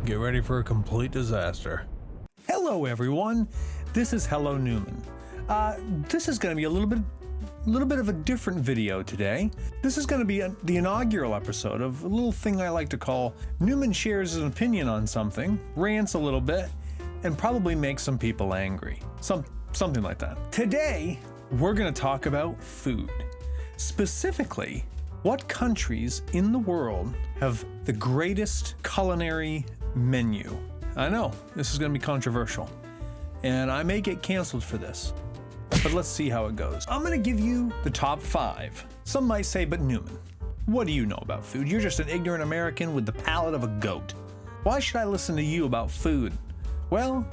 Get ready for a complete disaster. Hello everyone, this is Hello Newman. This is going to be a little bit of a different video today. This is going to be the inaugural episode of a little thing I like to call Newman shares an opinion on something, rants a little bit, and probably makes some people angry. Something like that. Today, we're going to talk about food. Specifically, what countries in the world have the greatest culinary menu? I know, this is going to be controversial, and I may get canceled for this, but let's see how it goes. I'm going to give you the top 5. Some might say, but Newman, what do you know about food? You're just an ignorant American with the palate of a goat. Why should I listen to you about food? Well,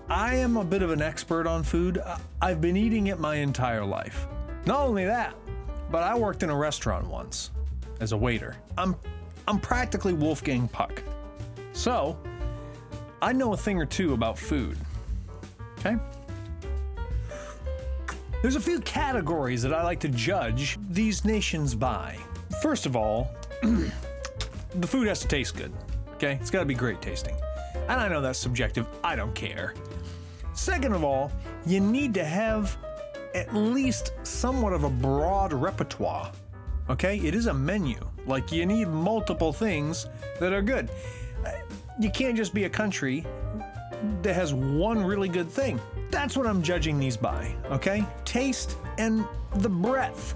I am a bit of an expert on food. I've been eating it my entire life. Not only that, but I worked in a restaurant once as a waiter. I'm practically Wolfgang Puck. So, I know a thing or two about food. Okay? There's a few categories that I like to judge these nations by. First of all, the food has to taste good. Okay? It's got to be great tasting. And I know that's subjective. I don't care. Second of all, you need to have at least somewhat of a broad repertoire. Okay? It is a menu. Like, you need multiple things that are good. You can't just be a country that has one really good thing. That's what I'm judging these by, okay? Taste and the breadth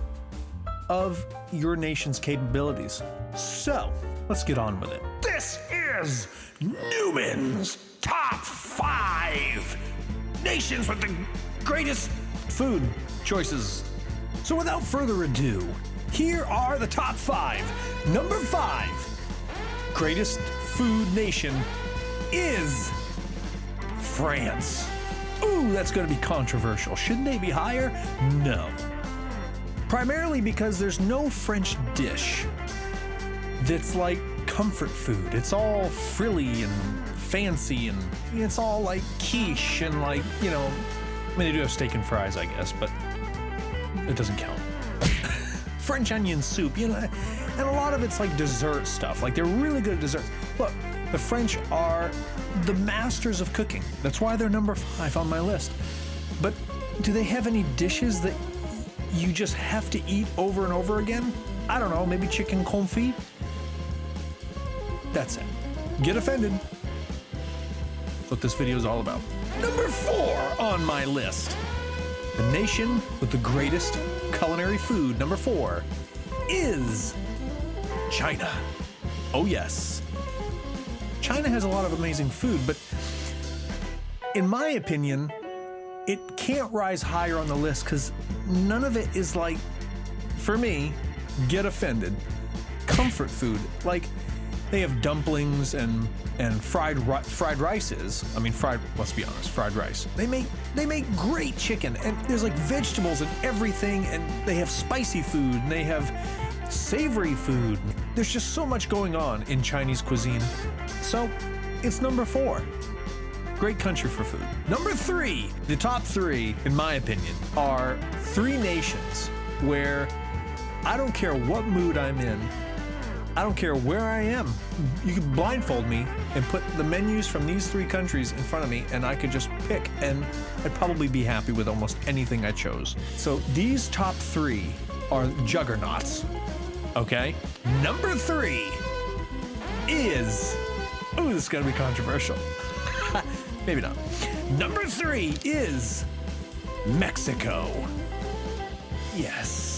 of your nation's capabilities. So, let's get on with it. This is Newman's Top 5 Nations with the Greatest Food Choices. So without further ado, here are the top 5. Number 5, greatest food nation is France. Ooh, that's going to be controversial. Shouldn't they be higher? No. Primarily because there's no French dish that's like comfort food. It's all frilly and fancy, and it's all like quiche and like, you know, I mean, they do have steak and fries, I guess, but it doesn't count. French onion soup, you know, and a lot of it's like dessert stuff. Like, they're really good at dessert. Look, the French are the masters of cooking. That's why they're number 5 on my list. But do they have any dishes that you just have to eat over and over again? I don't know, maybe chicken confit? That's it. Get offended. That's what this video is all about. Number 4 on my list. The nation with the greatest culinary food, number 4, is China. Oh yes. China has a lot of amazing food, but in my opinion, it can't rise higher on the list because none of it is like, for me, get offended, comfort food. Like, they have dumplings and fried rices. I mean, let's be honest, fried rice. They make great chicken, and there's like vegetables and everything, and they have spicy food, and they have savory food. There's just so much going on in Chinese cuisine. So, it's number 4. Great country for food. Number 3, the top 3, in my opinion, are 3 nations where I don't care what mood I'm in, I don't care where I am. You could blindfold me and put the menus from these 3 countries in front of me, and I could just pick, and I'd probably be happy with almost anything I chose. So these top 3 are juggernauts, okay? Number 3 is, ooh, this is gonna be controversial. Maybe not. Number 3 is Mexico. Yes.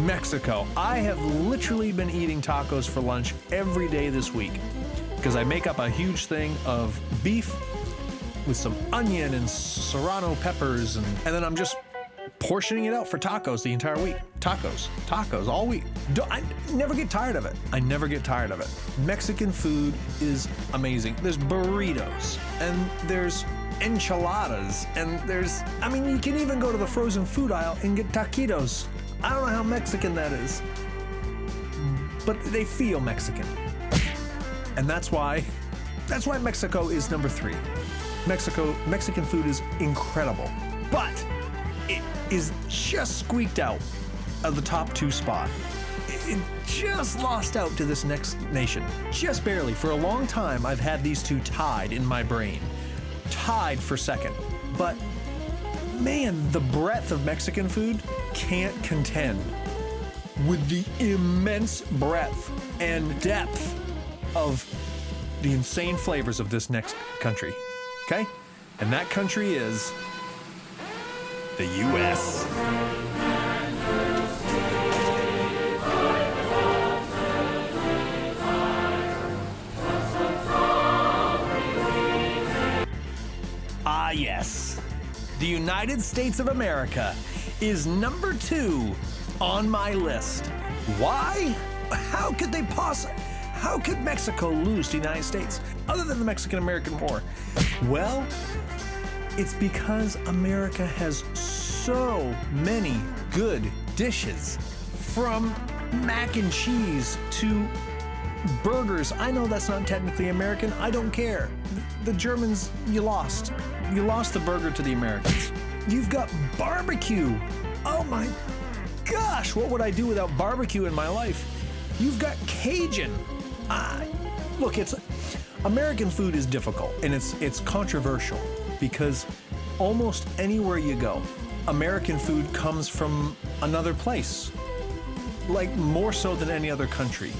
Mexico. I have literally been eating tacos for lunch every day this week because I make up a huge thing of beef with some onion and serrano peppers, and then I'm just portioning it out for tacos the entire week. Tacos all week. I never get tired of it. Mexican food is amazing. There's burritos, and there's enchiladas, and I mean, you can even go to the frozen food aisle and get taquitos. I don't know how Mexican that is, but they feel Mexican. And that's why Mexico is number 3. Mexican food is incredible, but it is just squeaked out of the top 2 spot. it just lost out to this next nation. Just barely. For a long time, I've had these two tied in my brain. Tied for second. But man, the breadth of Mexican food can't contend with the immense breadth and depth of the insane flavors of this next country. Okay? And that country is the U.S. Ah, yes. The United States of America is number 2 on my list. Why? How could they possibly? How could Mexico lose to the United States other than the Mexican-American War? Well, it's because America has so many good dishes, from mac and cheese to burgers. I know that's not technically American. I don't care. The Germans, you lost. You lost the burger to the Americans. You've got barbecue. Oh my gosh, what would I do without barbecue in my life? You've got Cajun. Look, American food is difficult, and it's controversial because almost anywhere you go, American food comes from another place, like more so than any other country.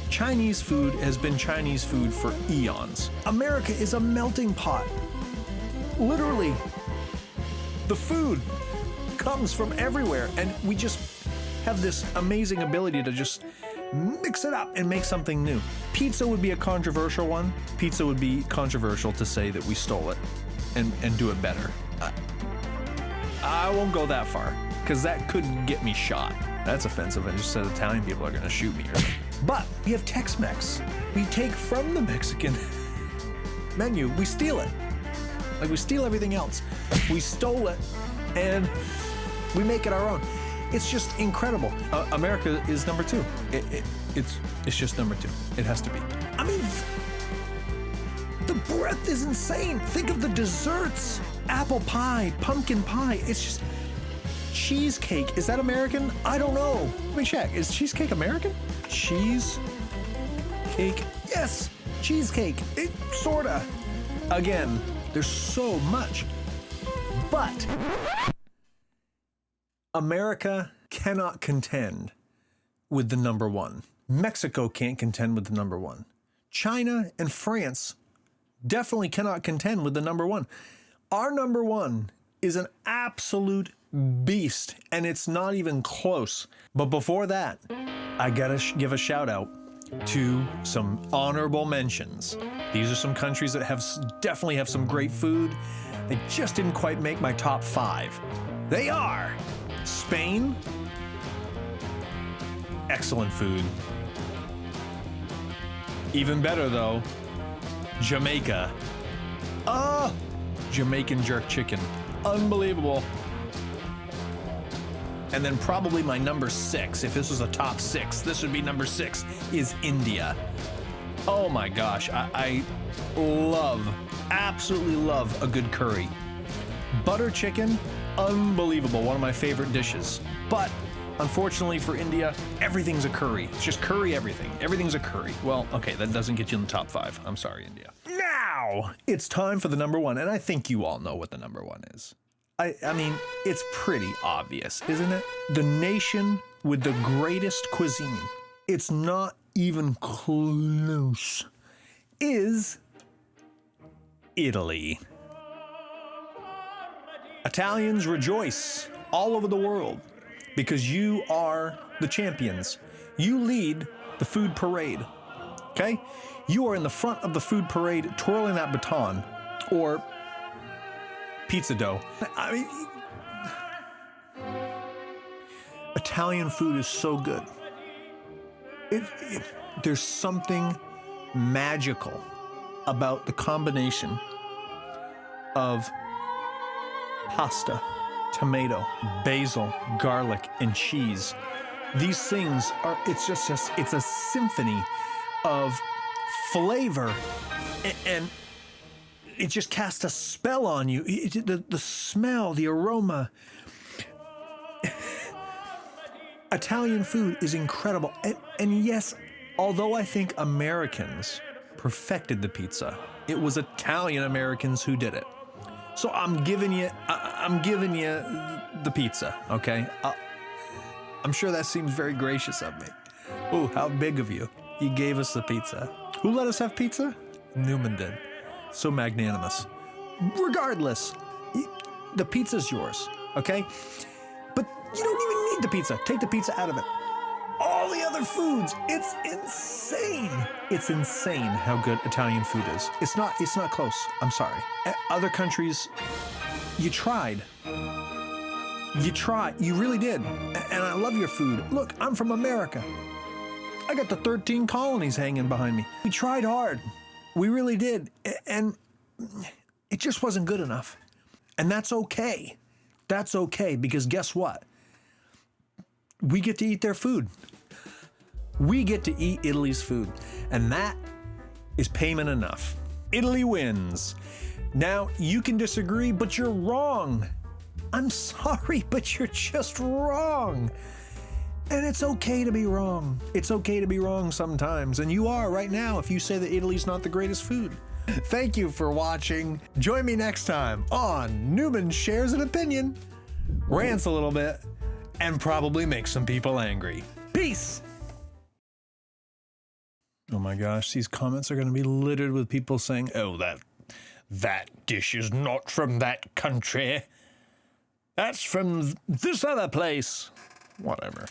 Chinese food has been Chinese food for eons. America is a melting pot. Literally, the food comes from everywhere, and we just have this amazing ability to just mix it up and make something new. Pizza would be a controversial one. Pizza would be controversial to say that we stole it and do it better. I won't go that far, because that could get me shot. That's offensive. I just said Italian people are gonna shoot me or something. But we have Tex-Mex. We take from the Mexican menu, we steal it. Like we steal everything else. We stole it and we make it our own. It's just incredible. America is number 2. It's just number 2. It has to be. I mean, the breadth is insane. Think of the desserts. Apple pie, pumpkin pie. It's just cheesecake. Is that American? I don't know. Let me check. Is cheesecake American? Cheesecake. Yes, cheesecake. It sorta. Again, there's so much. But America cannot contend with the number 1. Mexico can't contend with the number 1. China and France definitely cannot contend with the number 1. Our number 1 is an absolute beast, and it's not even close. But before that, I gotta give a shout out to some honorable mentions. These are some countries that definitely have some great food. They just didn't quite make my top 5. They are Spain, excellent food. Even better though, Jamaica. Jamaican jerk chicken, unbelievable. And then probably my number 6, if this was a top 6, this would be number 6, is India. Oh my gosh, I absolutely love a good curry. Butter chicken, unbelievable, one of my favorite dishes. But unfortunately for India, everything's a curry. It's just curry everything. Everything's a curry. Well, okay, that doesn't get you in the top 5. I'm sorry, India. Now, it's time for the number 1, and I think you all know what the number 1 is. I mean, it's pretty obvious, isn't it? The nation with the greatest cuisine, it's not even close, is Italy. Italians rejoice all over the world because you are the champions. You lead the food parade, okay? You are in the front of the food parade twirling that baton, or pizza dough. I mean, Italian food is so good. There's something magical about the combination of pasta, tomato, basil, garlic, and cheese. These things are, it's a symphony of flavor, and it just casts a spell on you. The smell, the aroma. Italian food is incredible. And yes, although I think Americans perfected the pizza, it was Italian Americans who did it. So I'm giving you the pizza, okay? I'm sure that seems very gracious of me. Oh, how big of you. You gave us the pizza. Who let us have pizza? Newman did. So magnanimous. Regardless, the pizza's yours, okay? But you don't even need the pizza. Take the pizza out of it. All the other foods, it's insane. It's insane how good Italian food is. It's not close. I'm sorry. Other countries, you tried. You really did. And I love your food. Look, I'm from America. I got the 13 colonies hanging behind me. We tried hard. We really did. And it just wasn't good enough. And that's okay. That's okay, because guess what? We get to eat their food. We get to eat Italy's food. And that is payment enough. Italy wins. Now, you can disagree, but you're wrong. I'm sorry, but you're just wrong. And it's okay to be wrong. It's okay to be wrong sometimes. And you are right now if you say that Italy's not the greatest food. Thank you for watching. Join me next time on Newman Shares an Opinion, rants a little bit, and probably makes some people angry. Peace! Oh my gosh, these comments are going to be littered with people saying, oh, that dish is not from that country. That's from this other place. Whatever.